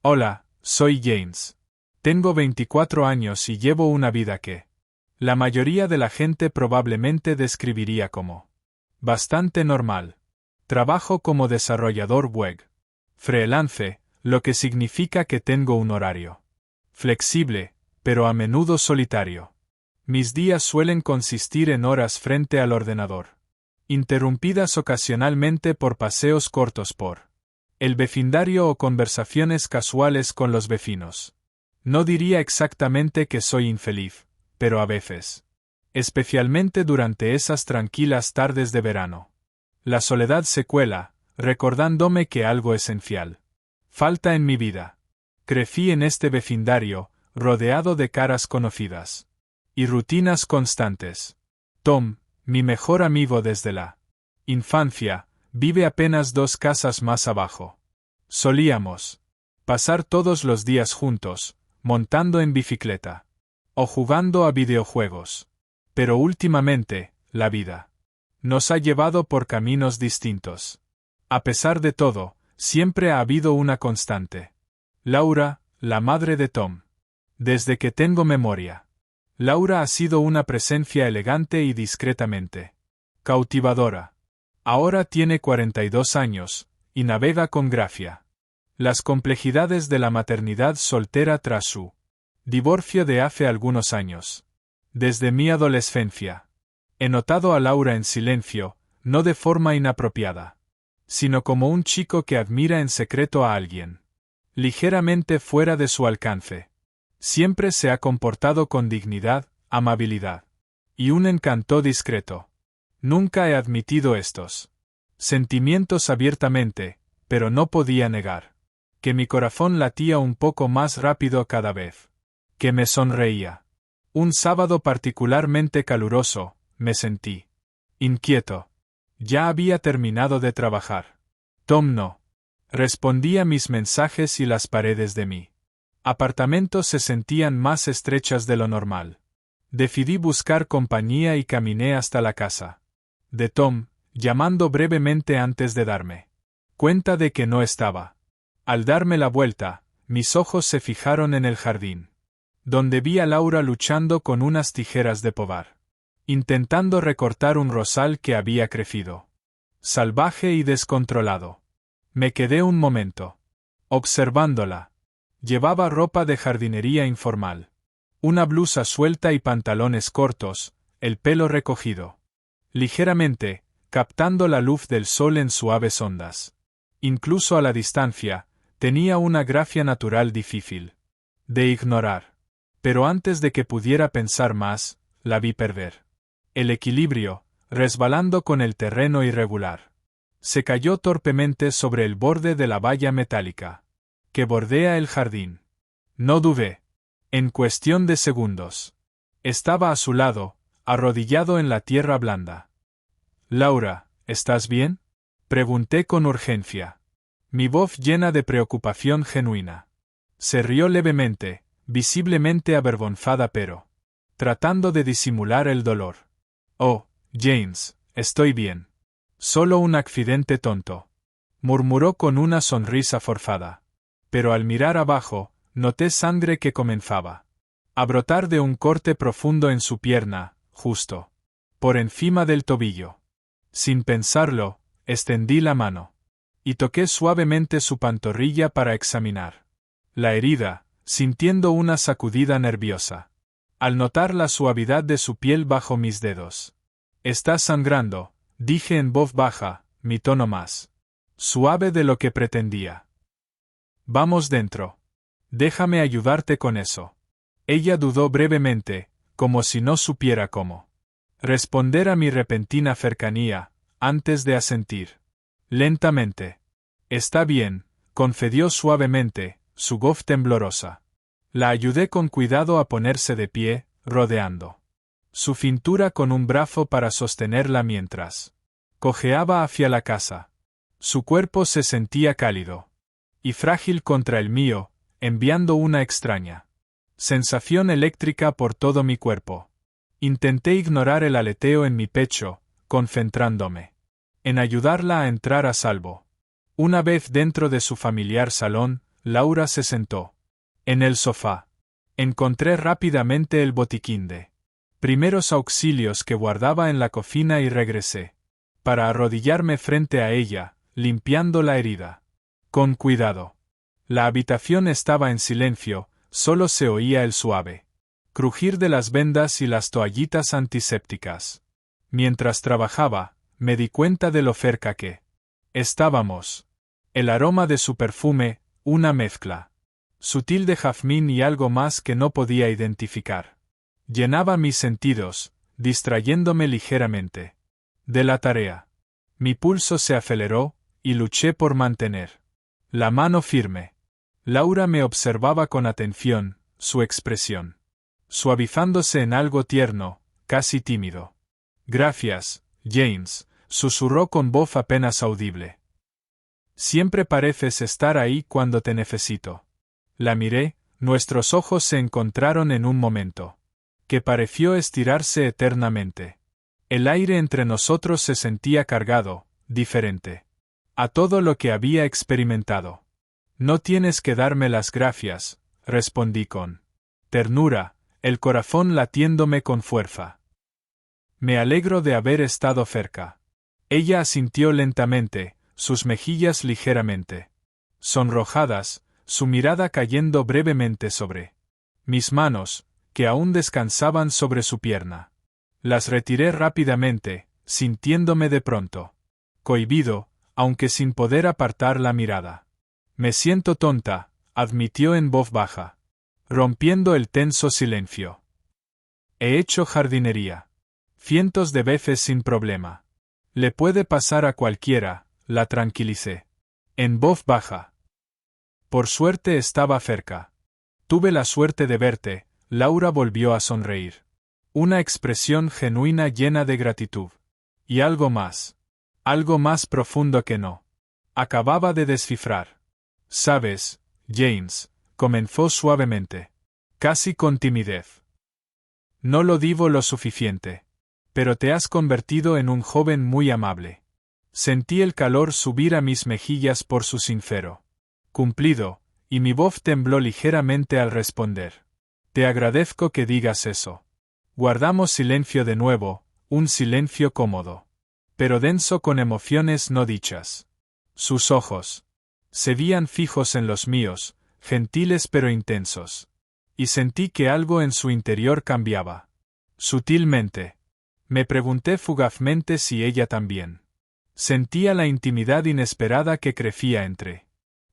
Hola, soy James. Tengo 24 años y llevo una vida que la mayoría de la gente probablemente describiría como bastante normal. Trabajo como desarrollador web freelance, lo que significa que tengo un horario flexible, pero a menudo solitario. Mis días suelen consistir en horas frente al ordenador, interrumpidas ocasionalmente por paseos cortos por el vecindario o conversaciones casuales con los vecinos. No diría exactamente que soy infeliz, pero a veces. Especialmente durante esas tranquilas tardes de verano. La soledad se cuela, recordándome que algo esencial falta en mi vida. Crecí en este vecindario, rodeado de caras conocidas y rutinas constantes. Tom, mi mejor amigo desde la infancia, vive apenas 2 casas más abajo. Solíamos pasar todos los días juntos, montando en bicicleta o jugando a videojuegos. Pero últimamente, la vida nos ha llevado por caminos distintos. A pesar de todo, siempre ha habido una constante. Laura, la madre de Tom. Desde que tengo memoria, Laura ha sido una presencia elegante y discretamente cautivadora. Ahora tiene 42 años, y navega con gracia las complejidades de la maternidad soltera tras su divorcio de hace algunos años. Desde mi adolescencia, he notado a Laura en silencio, no de forma inapropiada, sino como un chico que admira en secreto a alguien ligeramente fuera de su alcance. Siempre se ha comportado con dignidad, amabilidad y un encanto discreto. Nunca he admitido estos sentimientos abiertamente, pero no podía negar que mi corazón latía un poco más rápido cada vez que me sonreía. Un sábado particularmente caluroso, me sentí inquieto. Ya había terminado de trabajar. Tom no respondía mis mensajes y las paredes de mi apartamento se sentían más estrechas de lo normal. Decidí buscar compañía y caminé hasta la casa de Tom, llamando brevemente antes de darme cuenta de que no estaba. Al darme la vuelta, mis ojos se fijaron en el jardín, donde vi a Laura luchando con unas tijeras de podar, intentando recortar un rosal que había crecido salvaje y descontrolado. Me quedé un momento observándola. Llevaba ropa de jardinería informal, una blusa suelta y pantalones cortos, el pelo recogido ligeramente, captando la luz del sol en suaves ondas. Incluso a la distancia, tenía una gracia natural difícil de ignorar. Pero antes de que pudiera pensar más, la vi perder el equilibrio, resbalando con el terreno irregular. Se cayó torpemente sobre el borde de la valla metálica que bordea el jardín. No dudé. En cuestión de segundos, estaba a su lado, arrodillado en la tierra blanda. Laura, ¿estás bien?, pregunté con urgencia. Mi voz llena de preocupación genuina. Se rió levemente, visiblemente avergonzada pero tratando de disimular el dolor. Oh, James, estoy bien. Solo un accidente tonto, murmuró con una sonrisa forzada. Pero al mirar abajo, noté sangre que comenzaba a brotar de un corte profundo en su pierna, justo por encima del tobillo. Sin pensarlo, extendí la mano y toqué suavemente su pantorrilla para examinar la herida, sintiendo una sacudida nerviosa al notar la suavidad de su piel bajo mis dedos. «Estás sangrando», dije en voz baja, mi tono más suave de lo que pretendía. «Vamos dentro. Déjame ayudarte con eso». Ella dudó brevemente, como si no supiera cómo responder a mi repentina cercanía, antes de asentir lentamente. «Está bien», concedió suavemente, su voz temblorosa. La ayudé con cuidado a ponerse de pie, rodeando su cintura con un brazo para sostenerla mientras cojeaba hacia la casa. Su cuerpo se sentía cálido y frágil contra el mío, enviando una extraña sensación eléctrica por todo mi cuerpo. Intenté ignorar el aleteo en mi pecho, concentrándome en ayudarla a entrar a salvo. Una vez dentro de su familiar salón, Laura se sentó. En el sofá. Encontré rápidamente el botiquín de primeros auxilios que guardaba en la cocina y regresé. Para arrodillarme frente a ella, limpiando la herida. Con cuidado. La habitación estaba en silencio, solo se oía el suave crujir de las vendas y las toallitas antisépticas. Mientras trabajaba, me di cuenta de lo cerca que estábamos. El aroma de su perfume, una mezcla sutil de jazmín y algo más que no podía identificar. Llenaba mis sentidos, distrayéndome ligeramente de la tarea. Mi pulso se aceleró, y luché por mantener la mano firme. Laura me observaba con atención, su expresión suavizándose en algo tierno, casi tímido. Gracias, James, susurró con voz apenas audible. Siempre pareces estar ahí cuando te necesito. La miré, nuestros ojos se encontraron en un momento que pareció estirarse eternamente. El aire entre nosotros se sentía cargado, diferente a todo lo que había experimentado. No tienes que darme las gracias, respondí con ternura, el corazón latiéndome con fuerza. Me alegro de haber estado cerca. Ella asintió lentamente, sus mejillas ligeramente sonrojadas, su mirada cayendo brevemente sobre mis manos, que aún descansaban sobre su pierna. Las retiré rápidamente, sintiéndome de pronto cohibido, aunque sin poder apartar la mirada. Me siento tonta, admitió en voz baja, rompiendo el tenso silencio. He hecho jardinería cientos de veces sin problema. Le puede pasar a cualquiera, la tranquilicé. En voz baja. Por suerte estaba cerca. Tuve la suerte de verte, Laura volvió a sonreír. Una expresión genuina llena de gratitud. Y algo más profundo que no acababa de descifrar. Sabes, James, comenzó suavemente, casi con timidez. No lo digo lo suficiente. Pero te has convertido en un joven muy amable. Sentí el calor subir a mis mejillas por su sincero cumplido, y mi voz tembló ligeramente al responder. Te agradezco que digas eso. Guardamos silencio de nuevo, un silencio cómodo, pero denso con emociones no dichas. Sus ojos se veían fijos en los míos, gentiles pero intensos. Y sentí que algo en su interior cambiaba. Sutilmente. Me pregunté fugazmente si ella también sentía la intimidad inesperada que crecía entre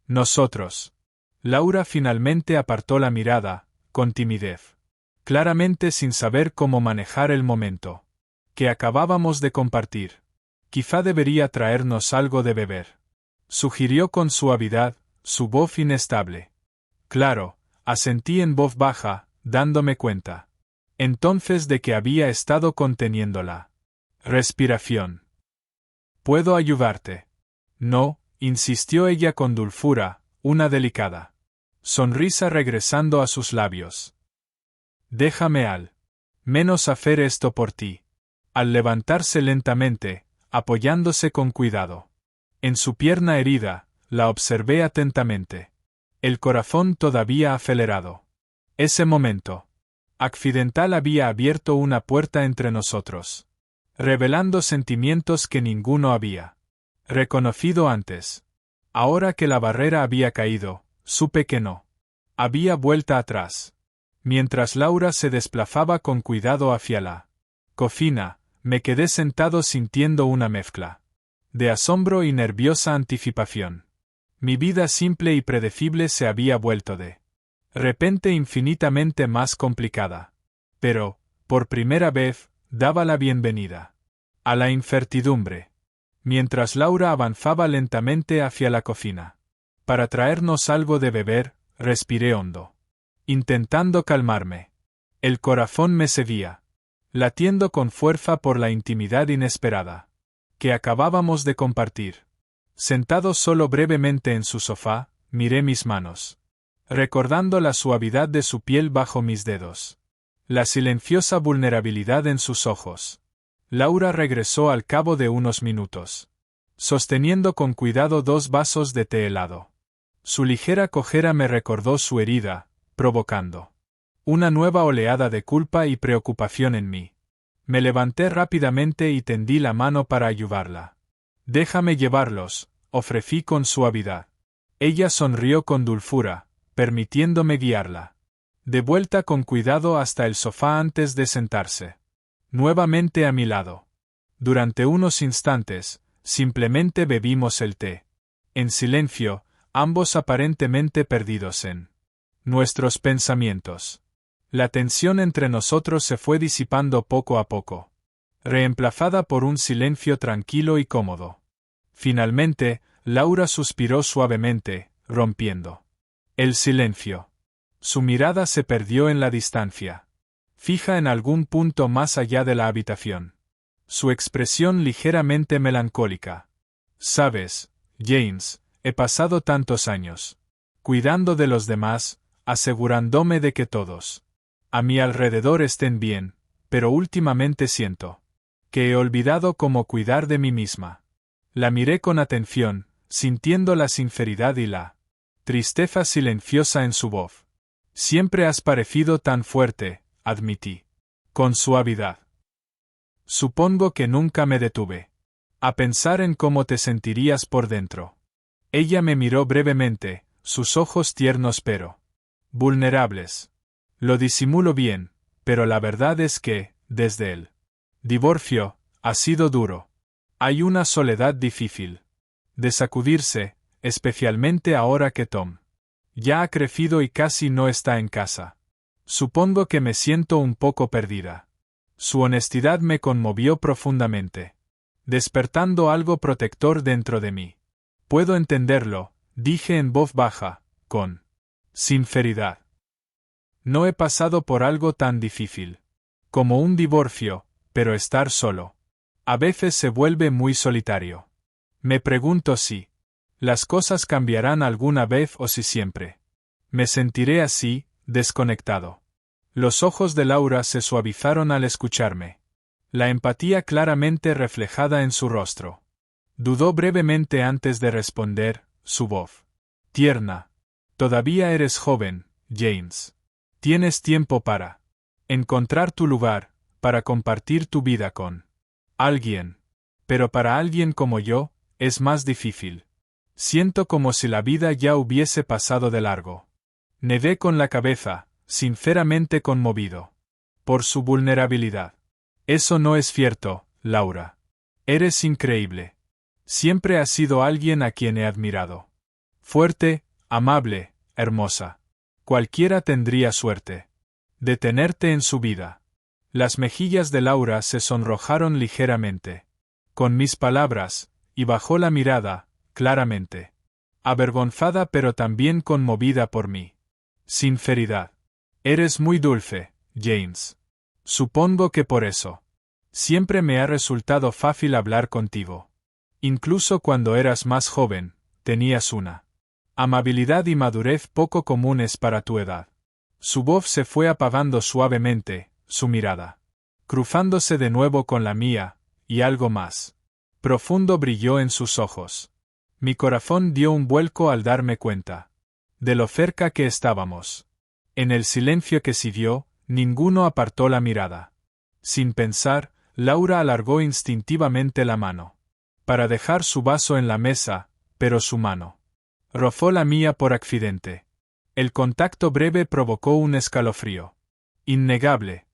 nosotros. Laura finalmente apartó la mirada, con timidez, claramente sin saber cómo manejar el momento que acabábamos de compartir. Quizá debería traernos algo de beber, sugirió con suavidad, su voz inestable. Claro, asentí en voz baja, dándome cuenta entonces de que había estado conteniendo la respiración. ¿Puedo ayudarte? No, insistió ella con dulzura, una delicada sonrisa regresando a sus labios. Déjame al menos hacer esto por ti. Al levantarse lentamente, apoyándose con cuidado en su pierna herida, la observé atentamente. El corazón todavía acelerado. Ese momento accidental había abierto una puerta entre nosotros, revelando sentimientos que ninguno había reconocido antes. Ahora que la barrera había caído, supe que no había vuelta atrás. Mientras Laura se desplazaba con cuidado hacia la cocina, me quedé sentado sintiendo una mezcla de asombro y nerviosa anticipación. Mi vida simple y predecible se había vuelto de repente infinitamente más complicada. Pero, por primera vez, daba la bienvenida a la incertidumbre. Mientras Laura avanzaba lentamente hacia la cocina para traernos algo de beber, respiré hondo, intentando calmarme. El corazón me seguía, latiendo con fuerza por la intimidad inesperada que acabábamos de compartir. Sentado solo brevemente en su sofá, miré mis manos, recordando la suavidad de su piel bajo mis dedos, la silenciosa vulnerabilidad en sus ojos. Laura regresó al cabo de unos minutos, sosteniendo con cuidado 2 vasos de té helado. Su ligera cojera me recordó su herida, provocando una nueva oleada de culpa y preocupación en mí. Me levanté rápidamente y tendí la mano para ayudarla. «Déjame llevarlos», ofrecí con suavidad. Ella sonrió con dulzura, permitiéndome guiarla. De vuelta con cuidado hasta el sofá antes de sentarse. Nuevamente a mi lado. Durante unos instantes, simplemente bebimos el té. En silencio, ambos aparentemente perdidos en nuestros pensamientos. La tensión entre nosotros se fue disipando poco a poco, reemplazada por un silencio tranquilo y cómodo. Finalmente, Laura suspiró suavemente, rompiendo el silencio. Su mirada se perdió en la distancia, fija en algún punto más allá de la habitación. Su expresión ligeramente melancólica. «Sabes, James, he pasado tantos años cuidando de los demás, asegurándome de que todos a mi alrededor estén bien, pero últimamente siento que he olvidado cómo cuidar de mí misma». La miré con atención, sintiendo la sinceridad y la tristeza silenciosa en su voz. «Siempre has parecido tan fuerte», admití, con suavidad. «Supongo que nunca me detuve a pensar en cómo te sentirías por dentro». Ella me miró brevemente, sus ojos tiernos pero vulnerables. «Lo disimulo bien, pero la verdad es que, desde el divorcio, ha sido duro. Hay una soledad difícil de sacudirse, especialmente ahora que Tom ya ha crecido y casi no está en casa. Supongo que me siento un poco perdida». Su honestidad me conmovió profundamente, despertando algo protector dentro de mí. «Puedo entenderlo», dije en voz baja, con sinceridad. «No he pasado por algo tan difícil como un divorcio, pero estar solo a veces se vuelve muy solitario. Me pregunto si las cosas cambiarán alguna vez o si siempre me sentiré así, desconectado». Los ojos de Laura se suavizaron al escucharme. La empatía claramente reflejada en su rostro. Dudó brevemente antes de responder, su voz tierna. «Todavía eres joven, James. Tienes tiempo para encontrar tu lugar, para compartir tu vida con alguien. Pero para alguien como yo, es más difícil. Siento como si la vida ya hubiese pasado de largo». Negué con la cabeza, sinceramente conmovido por su vulnerabilidad. «Eso no es cierto, Laura. Eres increíble. Siempre has sido alguien a quien he admirado. Fuerte, amable, hermosa. Cualquiera tendría suerte de tenerte en su vida». Las mejillas de Laura se sonrojaron ligeramente con mis palabras, y bajó la mirada, claramente avergonzada pero también conmovida por mi sinceridad. «Eres muy dulce, James. Supongo que por eso siempre me ha resultado fácil hablar contigo. Incluso cuando eras más joven, tenías una amabilidad y madurez poco comunes para tu edad». Su voz se fue apagando suavemente, su mirada cruzándose de nuevo con la mía, y algo más profundo brilló en sus ojos. Mi corazón dio un vuelco al darme cuenta de lo cerca que estábamos. En el silencio que siguió, ninguno apartó la mirada. Sin pensar, Laura alargó instintivamente la mano para dejar su vaso en la mesa, pero su mano rozó la mía por accidente. El contacto breve provocó un escalofrío innegable.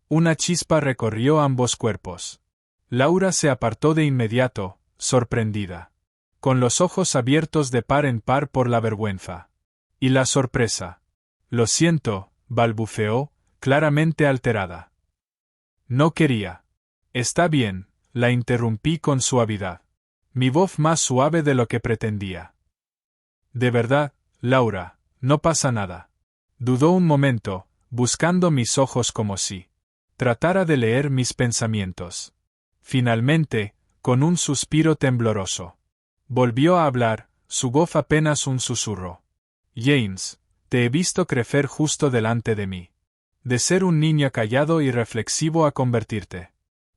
Una chispa recorrió ambos cuerpos. Laura se apartó de inmediato, sorprendida, con los ojos abiertos de par en par por la vergüenza y la sorpresa. «Lo siento», balbuceó, claramente alterada. «No quería». «Está bien», la interrumpí con suavidad. Mi voz más suave de lo que pretendía. «De verdad, Laura, no pasa nada». Dudó un momento, buscando mis ojos como si tratara de leer mis pensamientos. Finalmente, con un suspiro tembloroso, volvió a hablar, su voz apenas un susurro. «James, te he visto crecer justo delante de mí. De ser un niño callado y reflexivo a convertirte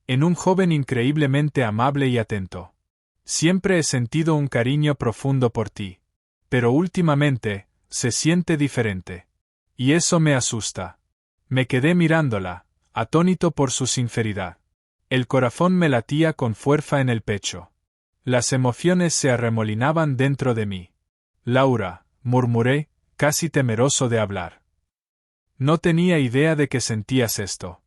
en un joven increíblemente amable y atento. Siempre he sentido un cariño profundo por ti. Pero últimamente, se siente diferente. Y eso me asusta. Me quedé mirándola, atónito por su sinceridad. El corazón me latía con fuerza en el pecho. Las emociones se arremolinaban dentro de mí. Laura, murmuré, casi temeroso de hablar. No tenía idea de que sentías esto.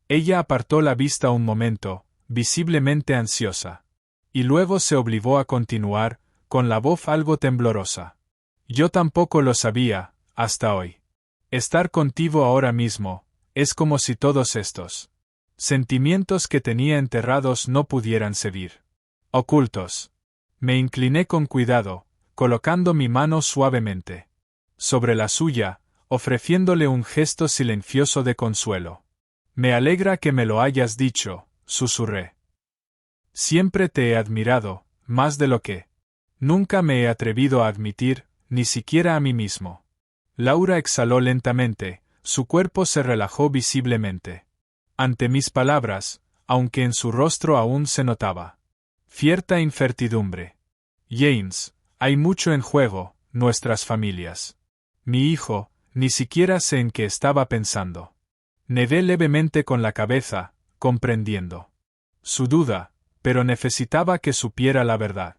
Ella apartó la vista un momento, visiblemente ansiosa. Y luego se obligó a continuar, con la voz algo temblorosa. Yo tampoco lo sabía, hasta hoy. Estar contigo ahora mismo, es como si todos estos sentimientos que tenía enterrados no pudieran seguir ocultos. Me incliné con cuidado, colocando mi mano suavemente sobre la suya, ofreciéndole un gesto silencioso de consuelo. Me alegra que me lo hayas dicho, susurré. Siempre te he admirado, más de lo que nunca me he atrevido a admitir, ni siquiera a mí mismo. Laura exhaló lentamente, su cuerpo se relajó visiblemente. Ante mis palabras, aunque en su rostro aún se notaba cierta incertidumbre. James, hay mucho en juego, nuestras familias. Mi hijo, ni siquiera sé en qué estaba pensando. Nedé levemente con la cabeza, comprendiendo su duda, pero necesitaba que supiera la verdad.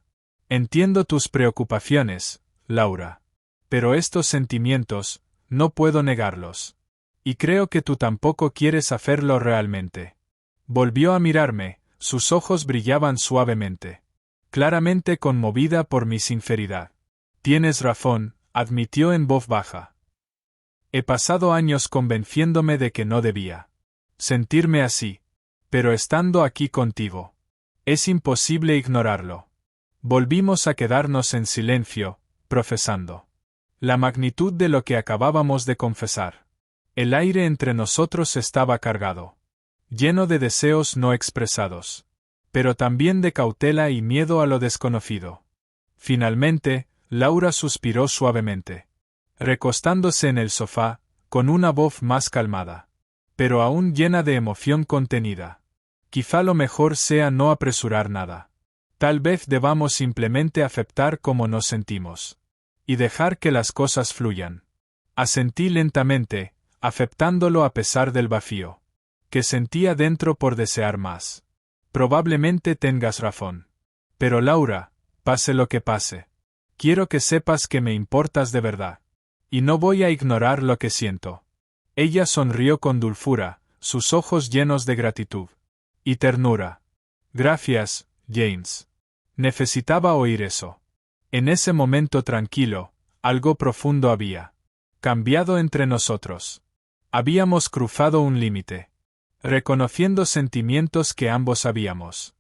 Entiendo tus preocupaciones, Laura. Pero estos sentimientos, no puedo negarlos. Y creo que tú tampoco quieres hacerlo realmente. Volvió a mirarme, sus ojos brillaban suavemente. Claramente conmovida por mi sinceridad. Tienes razón, admitió en voz baja. He pasado años convenciéndome de que no debía sentirme así. Pero estando aquí contigo, es imposible ignorarlo. Volvimos a quedarnos en silencio, profesando la magnitud de lo que acabábamos de confesar. El aire entre nosotros estaba cargado, lleno de deseos no expresados, pero también de cautela y miedo a lo desconocido. Finalmente, Laura suspiró suavemente, recostándose en el sofá, con una voz más calmada, pero aún llena de emoción contenida. Quizá lo mejor sea no apresurar nada. Tal vez debamos simplemente aceptar cómo nos sentimos y dejar que las cosas fluyan. Asentí lentamente, aceptándolo a pesar del vacío que sentía dentro por desear más. Probablemente tengas razón. Pero Laura, pase lo que pase, quiero que sepas que me importas de verdad. Y no voy a ignorar lo que siento. Ella sonrió con dulzura, sus ojos llenos de gratitud y ternura. Gracias, James. Necesitaba oír eso. En ese momento tranquilo, algo profundo había cambiado entre nosotros. Habíamos cruzado un límite, reconociendo sentimientos que ambos habíamos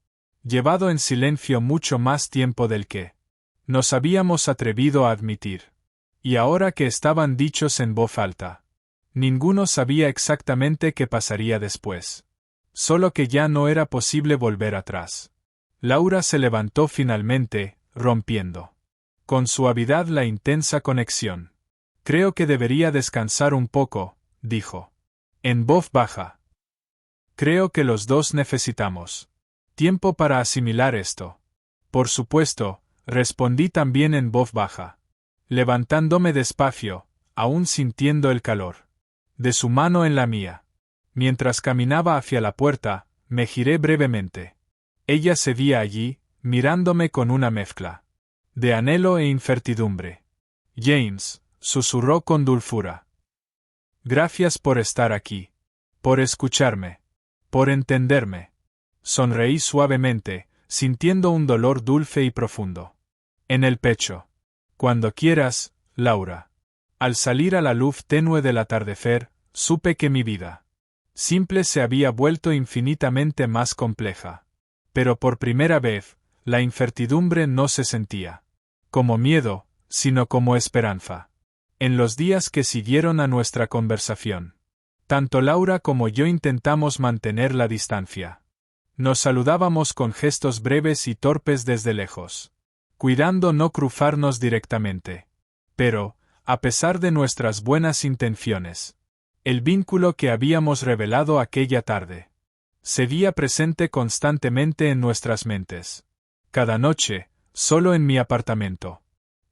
llevado en silencio mucho más tiempo del que nos habíamos atrevido a admitir. Y ahora que estaban dichos en voz alta, ninguno sabía exactamente qué pasaría después. Solo que ya no era posible volver atrás. Laura se levantó finalmente, rompiendo con suavidad la intensa conexión. Creo que debería descansar un poco, dijo, en voz baja. Creo que los dos necesitamos tiempo para asimilar esto. Por supuesto, respondí también en voz baja, levantándome despacio, aún sintiendo el calor de su mano en la mía. Mientras caminaba hacia la puerta, me giré brevemente. Ella seguía allí, mirándome con una mezcla de anhelo e incertidumbre. James, susurró con dulzura. Gracias por estar aquí. Por escucharme. Por entenderme. Sonreí suavemente, sintiendo un dolor dulce y profundo en el pecho. Cuando quieras, Laura. Al salir a la luz tenue del atardecer, supe que mi vida simple se había vuelto infinitamente más compleja. Pero por primera vez, la incertidumbre no se sentía como miedo, sino como esperanza. En los días que siguieron a nuestra conversación, tanto Laura como yo intentamos mantener la distancia. Nos saludábamos con gestos breves y torpes desde lejos, cuidando no cruzarnos directamente. Pero, a pesar de nuestras buenas intenciones, el vínculo que habíamos revelado aquella tarde seguía presente constantemente en nuestras mentes. Cada noche, solo en mi apartamento,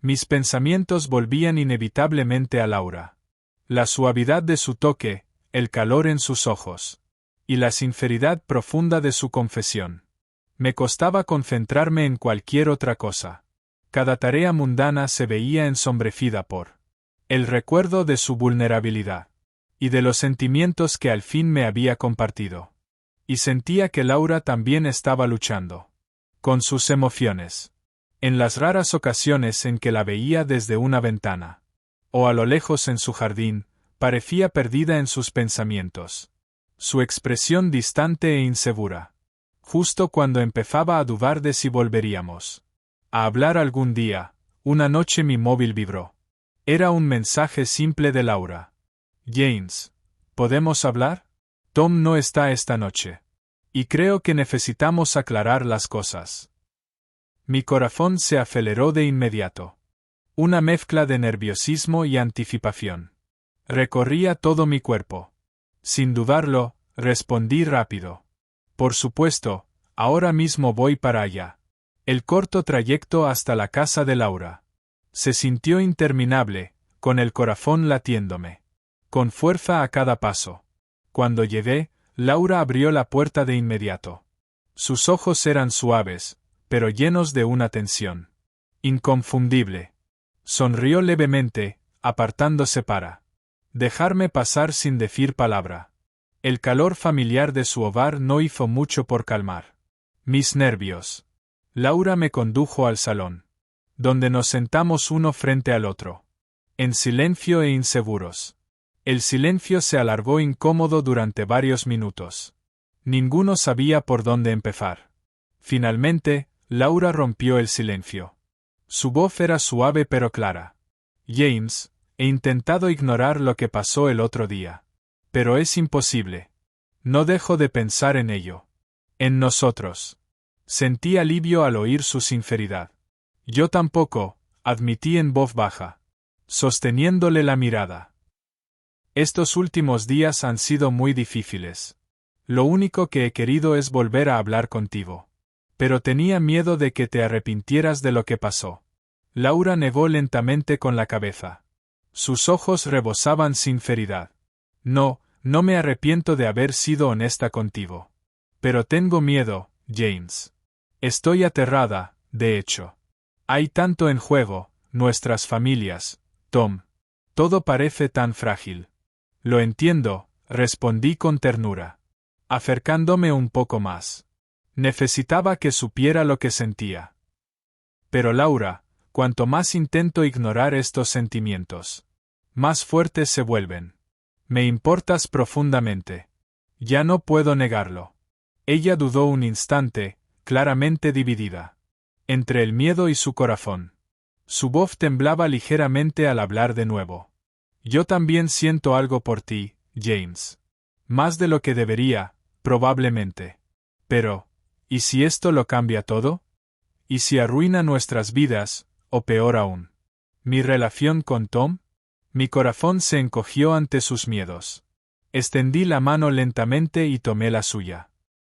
Mis pensamientos volvían inevitablemente a Laura. La suavidad de su toque, el calor en sus ojos. Y la sinceridad profunda de su confesión. Me costaba concentrarme en cualquier otra cosa. Cada tarea mundana se veía ensombrecida por el recuerdo de su vulnerabilidad. Y de los sentimientos que al fin me había compartido. Y sentía que Laura también estaba luchando con sus emociones. En las raras ocasiones en que la veía desde una ventana, o a lo lejos en su jardín, parecía perdida en sus pensamientos. Su expresión distante e insegura. Justo cuando empezaba a dudar de si volveríamos a hablar algún día, una noche mi móvil vibró. Era un mensaje simple de Laura. James, ¿podemos hablar? Tom no está esta noche. Y creo que necesitamos aclarar las cosas. Mi corazón se aceleró de inmediato. Una mezcla de nerviosismo y anticipación. Recorría todo mi cuerpo. Sin dudarlo, respondí rápido. Por supuesto, ahora mismo voy para allá. El corto trayecto hasta la casa de Laura se sintió interminable, con el corazón latiéndome con fuerza a cada paso. Cuando llegué, Laura abrió la puerta de inmediato. Sus ojos eran suaves, pero llenos de una tensión inconfundible. Sonrió levemente, apartándose para dejarme pasar sin decir palabra. El calor familiar de su hogar no hizo mucho por calmar mis nervios. Laura me condujo al salón, donde nos sentamos uno frente al otro, en silencio e inseguros. El silencio se alargó incómodo durante varios minutos. Ninguno sabía por dónde empezar. Finalmente, Laura rompió el silencio. Su voz era suave pero clara. James, he intentado ignorar lo que pasó el otro día. Pero es imposible. No dejo de pensar en ello. En nosotros. Sentí alivio al oír su sinceridad. Yo tampoco, admití en voz baja, sosteniéndole la mirada. Estos últimos días han sido muy difíciles. Lo único que he querido es volver a hablar contigo. Pero tenía miedo de que te arrepintieras de lo que pasó. Laura negó lentamente con la cabeza. Sus ojos rebosaban sinceridad. No, no me arrepiento de haber sido honesta contigo. Pero tengo miedo, James. Estoy aterrada, de hecho. Hay tanto en juego, nuestras familias, Tom. Todo parece tan frágil. Lo entiendo, respondí con ternura, acercándome un poco más. Necesitaba que supiera lo que sentía. Pero Laura, cuanto más intento ignorar estos sentimientos, más fuertes se vuelven. Me importas profundamente. Ya no puedo negarlo. Ella dudó un instante, claramente dividida entre el miedo y su corazón. Su voz temblaba ligeramente al hablar de nuevo. Yo también siento algo por ti, James. Más de lo que debería, probablemente. Pero, ¿y si esto lo cambia todo? ¿Y si arruina nuestras vidas, o peor aún, mi relación con Tom? Mi corazón se encogió ante sus miedos. Extendí la mano lentamente y tomé la suya.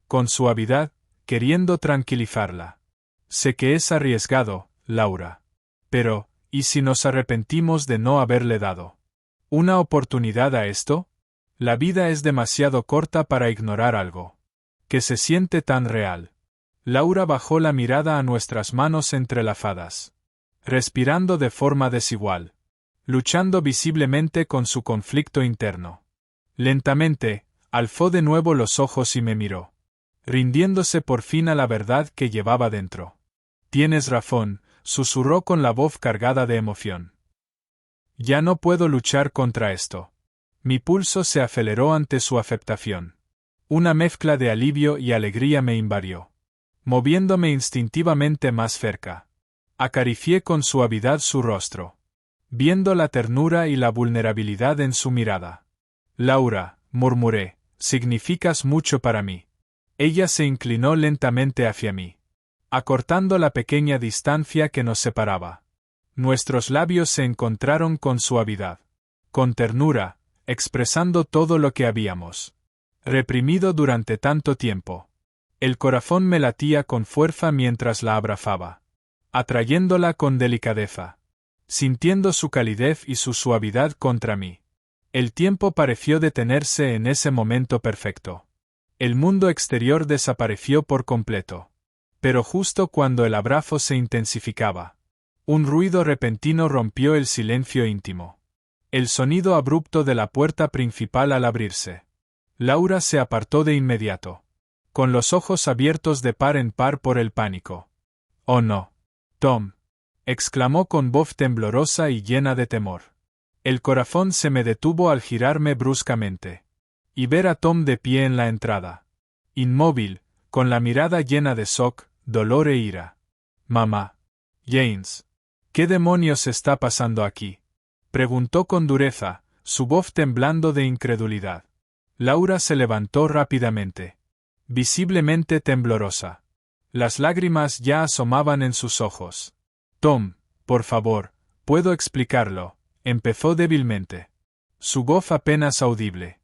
Con suavidad, queriendo tranquilizarla. Sé que es arriesgado, Laura. Pero, ¿y si nos arrepentimos de no haberle dado una oportunidad a esto? La vida es demasiado corta para ignorar algo que se siente tan real. Laura bajó la mirada a nuestras manos entrelazadas, respirando de forma desigual, luchando visiblemente con su conflicto interno. Lentamente, alzó de nuevo los ojos y me miró, rindiéndose por fin a la verdad que llevaba dentro. Tienes razón, susurró con la voz cargada de emoción. Ya no puedo luchar contra esto. Mi pulso se aceleró ante su aceptación. Una mezcla de alivio y alegría me invadió, moviéndome instintivamente más cerca. Acaricié con suavidad su rostro, viendo la ternura y la vulnerabilidad en su mirada. Laura, murmuré, significas mucho para mí. Ella se inclinó lentamente hacia mí, acortando la pequeña distancia que nos separaba. Nuestros labios se encontraron con suavidad, con ternura, expresando todo lo que habíamos reprimido durante tanto tiempo. El corazón me latía con fuerza mientras la abrazaba, atrayéndola con delicadeza. sintiendo su calidez y su suavidad contra mí. El tiempo pareció detenerse en ese momento perfecto. El mundo exterior desapareció por completo. Pero justo cuando el abrazo se intensificaba, un ruido repentino rompió el silencio íntimo. El sonido abrupto de la puerta principal al abrirse. Laura se apartó de inmediato, con los ojos abiertos de par en par por el pánico. «Oh no, Tom», exclamó con voz temblorosa y llena de temor. El corazón se me detuvo al girarme bruscamente y ver a Tom de pie en la entrada, inmóvil, con la mirada llena de shock, dolor e ira. «Mamá. James. ¿Qué demonios está pasando aquí?», preguntó con dureza, su voz temblando de incredulidad. Laura se levantó rápidamente, visiblemente temblorosa. Las lágrimas ya asomaban en sus ojos. «Tom, por favor, puedo explicarlo», empezó débilmente. Su voz apenas audible.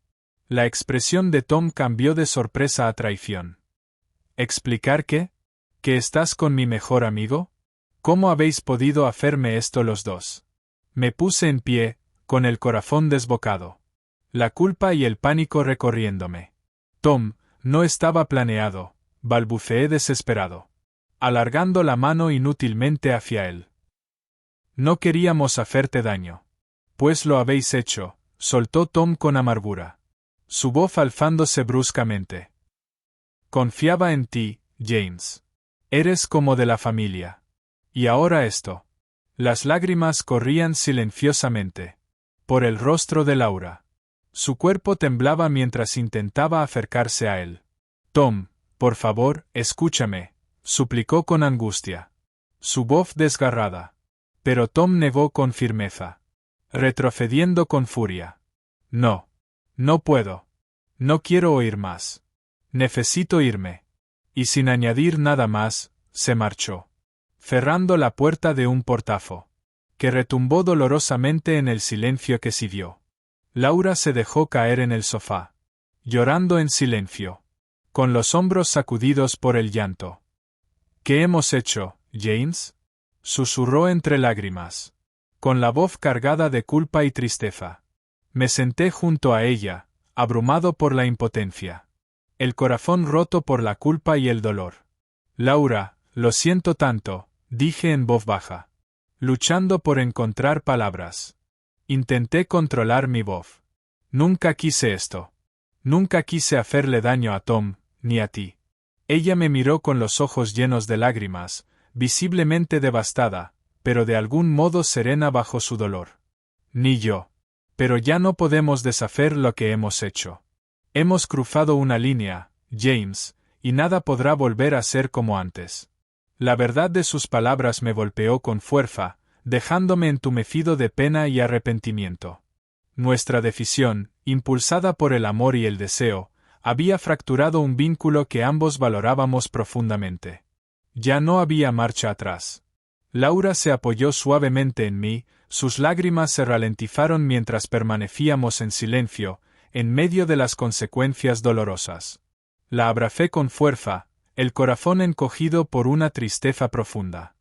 La expresión de Tom cambió de sorpresa a traición. «¿Explicar qué? ¿Que estás con mi mejor amigo? ¿Cómo habéis podido hacerme esto los dos?». Me puse en pie, con el corazón desbocado. La culpa y el pánico recorriéndome. «Tom, no estaba planeado», balbuceé desesperado, alargando la mano inútilmente hacia él. «No queríamos hacerte daño». «Pues lo habéis hecho», soltó Tom con amargura, su voz alzándose bruscamente. «Confiaba en ti, James. Eres como de la familia. Y ahora esto». Las lágrimas corrían silenciosamente por el rostro de Laura. Su cuerpo temblaba mientras intentaba acercarse a él. «Tom, por favor, escúchame», suplicó con angustia, su voz desgarrada. Pero Tom negó con firmeza, retrocediendo con furia. «No. No puedo. No quiero oír más. Necesito irme». Y sin añadir nada más, se marchó, cerrando la puerta de un portazo, que retumbó dolorosamente en el silencio que siguió. Laura se dejó caer en el sofá, llorando en silencio, con los hombros sacudidos por el llanto. «¿Qué hemos hecho, James?», susurró entre lágrimas, con la voz cargada de culpa y tristeza. Me senté junto a ella, abrumado por la impotencia, el corazón roto por la culpa y el dolor. «Laura, lo siento tanto», dije en voz baja, luchando por encontrar palabras. Intenté controlar mi voz. «Nunca quise esto. Nunca quise hacerle daño a Tom, ni a ti». Ella me miró con los ojos llenos de lágrimas, visiblemente devastada, pero de algún modo serena bajo su dolor. «Ni yo. Pero ya no podemos deshacer lo que hemos hecho. Hemos cruzado una línea, James, y nada podrá volver a ser como antes». La verdad de sus palabras me golpeó con fuerza, dejándome entumecido de pena y arrepentimiento. Nuestra decisión, impulsada por el amor y el deseo, había fracturado un vínculo que ambos valorábamos profundamente. Ya no había marcha atrás. Laura se apoyó suavemente en mí, sus lágrimas se ralentizaron mientras permanecíamos en silencio, en medio de las consecuencias dolorosas. La abracé con fuerza, el corazón encogido por una tristeza profunda.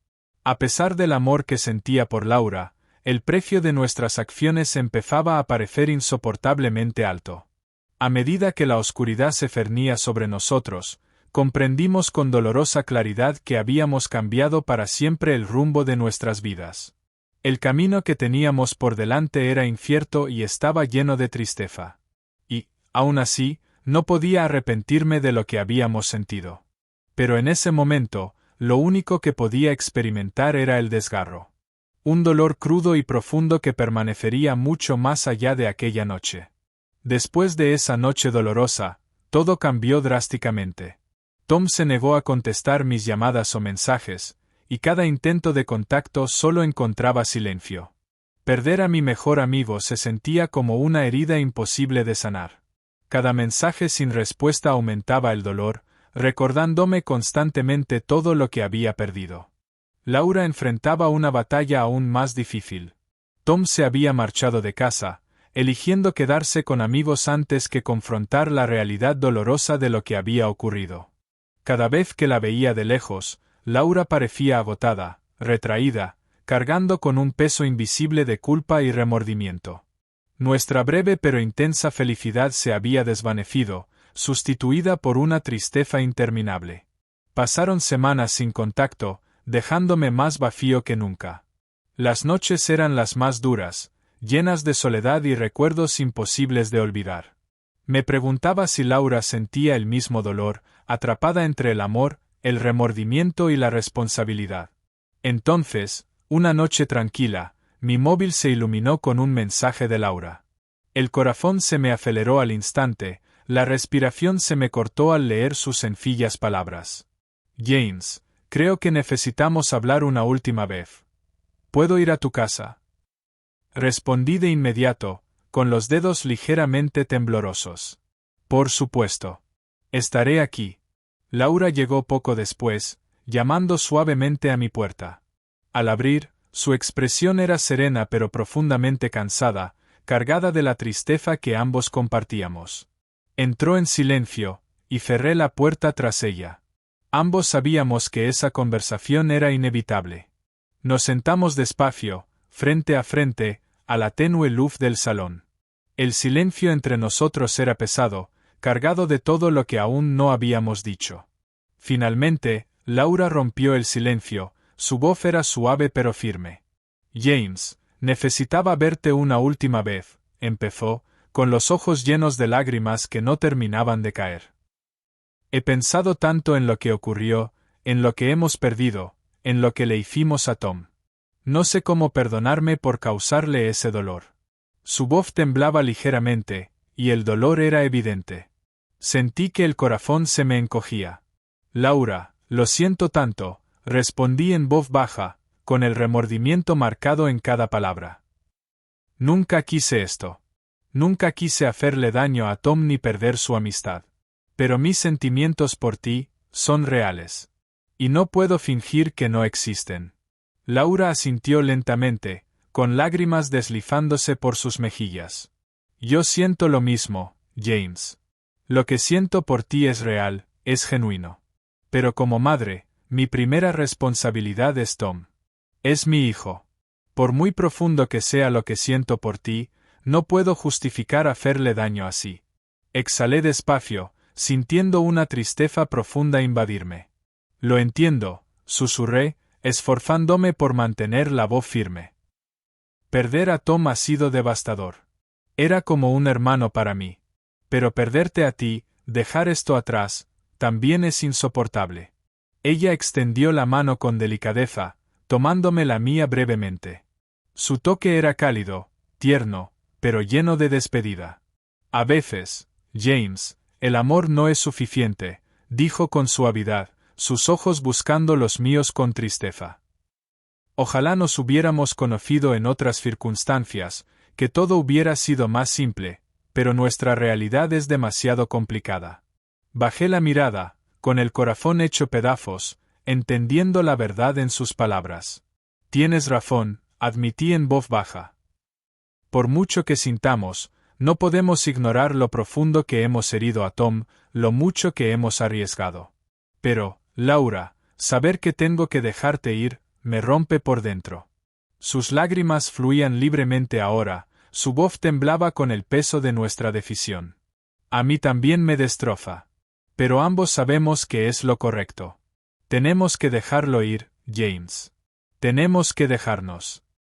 A pesar del amor que sentía por Laura, el precio de nuestras acciones empezaba a parecer insoportablemente alto. A medida que la oscuridad se cernía sobre nosotros, comprendimos con dolorosa claridad que habíamos cambiado para siempre el rumbo de nuestras vidas. El camino que teníamos por delante era incierto y estaba lleno de tristeza. Y, aún así, no podía arrepentirme de lo que habíamos sentido. Pero en ese momento, lo único que podía experimentar era el desgarro. Un dolor crudo y profundo que permanecería mucho más allá de aquella noche. Después de esa noche dolorosa, todo cambió drásticamente. Tom se negó a contestar mis llamadas o mensajes, y cada intento de contacto solo encontraba silencio. Perder a mi mejor amigo se sentía como una herida imposible de sanar. Cada mensaje sin respuesta aumentaba el dolor, recordándome constantemente todo lo que había perdido. Laura enfrentaba una batalla aún más difícil. Tom se había marchado de casa, eligiendo quedarse con amigos antes que confrontar la realidad dolorosa de lo que había ocurrido. Cada vez que la veía de lejos, Laura parecía agotada, retraída, cargando con un peso invisible de culpa y remordimiento. Nuestra breve pero intensa felicidad se había desvanecido, sustituida por una tristeza interminable. Pasaron semanas sin contacto, dejándome más vacío que nunca. Las noches eran las más duras, llenas de soledad y recuerdos imposibles de olvidar. Me preguntaba si Laura sentía el mismo dolor, atrapada entre el amor, el remordimiento y la responsabilidad. Entonces, una noche tranquila, mi móvil se iluminó con un mensaje de Laura. El corazón se me aceleró al instante, la respiración se me cortó al leer sus sencillas palabras. James, creo que necesitamos hablar una última vez. ¿Puedo ir a tu casa? Respondí de inmediato, con los dedos ligeramente temblorosos. Por supuesto. Estaré aquí. Laura llegó poco después, llamando suavemente a mi puerta. Al abrir, su expresión era serena pero profundamente cansada, cargada de la tristeza que ambos compartíamos. Entró en silencio, y cerré la puerta tras ella. Ambos sabíamos que esa conversación era inevitable. Nos sentamos despacio, frente a frente, a la tenue luz del salón. El silencio entre nosotros era pesado, cargado de todo lo que aún no habíamos dicho. Finalmente, Laura rompió el silencio, su voz era suave pero firme. James, necesitaba verte una última vez, empezó, con los ojos llenos de lágrimas que no terminaban de caer. He pensado tanto en lo que ocurrió, en lo que hemos perdido, en lo que le hicimos a Tom. No sé cómo perdonarme por causarle ese dolor. Su voz temblaba ligeramente, y el dolor era evidente. Sentí que el corazón se me encogía. Laura, lo siento tanto, respondí en voz baja, con el remordimiento marcado en cada palabra. Nunca quise esto. Nunca quise hacerle daño a Tom ni perder su amistad. Pero mis sentimientos por ti son reales. Y no puedo fingir que no existen. Laura asintió lentamente, con lágrimas deslizándose por sus mejillas. Yo siento lo mismo, James. Lo que siento por ti es real, es genuino. Pero como madre, mi primera responsabilidad es Tom. Es mi hijo. Por muy profundo que sea lo que siento por ti, no puedo justificar hacerle daño así. Exhalé despacio, sintiendo una tristeza profunda invadirme. Lo entiendo, susurré, esforzándome por mantener la voz firme. Perder a Tom ha sido devastador. Era como un hermano para mí. Pero perderte a ti, dejar esto atrás, también es insoportable. Ella extendió la mano con delicadeza, tomándome la mía brevemente. Su toque era cálido, tierno, pero lleno de despedida. A veces, James, el amor no es suficiente, dijo con suavidad, sus ojos buscando los míos con tristeza. Ojalá nos hubiéramos conocido en otras circunstancias, que todo hubiera sido más simple, pero nuestra realidad es demasiado complicada. Bajé la mirada, con el corazón hecho pedazos, entendiendo la verdad en sus palabras. Tienes razón, admití en voz baja. Por mucho que sintamos, no podemos ignorar lo profundo que hemos herido a Tom, lo mucho que hemos arriesgado. Pero, Laura, saber que tengo que dejarte ir, me rompe por dentro. Sus lágrimas fluían libremente ahora, su voz temblaba con el peso de nuestra decisión. A mí también me destroza. Pero ambos sabemos que es lo correcto. Tenemos que dejarlo ir, James. Tenemos que dejarnos.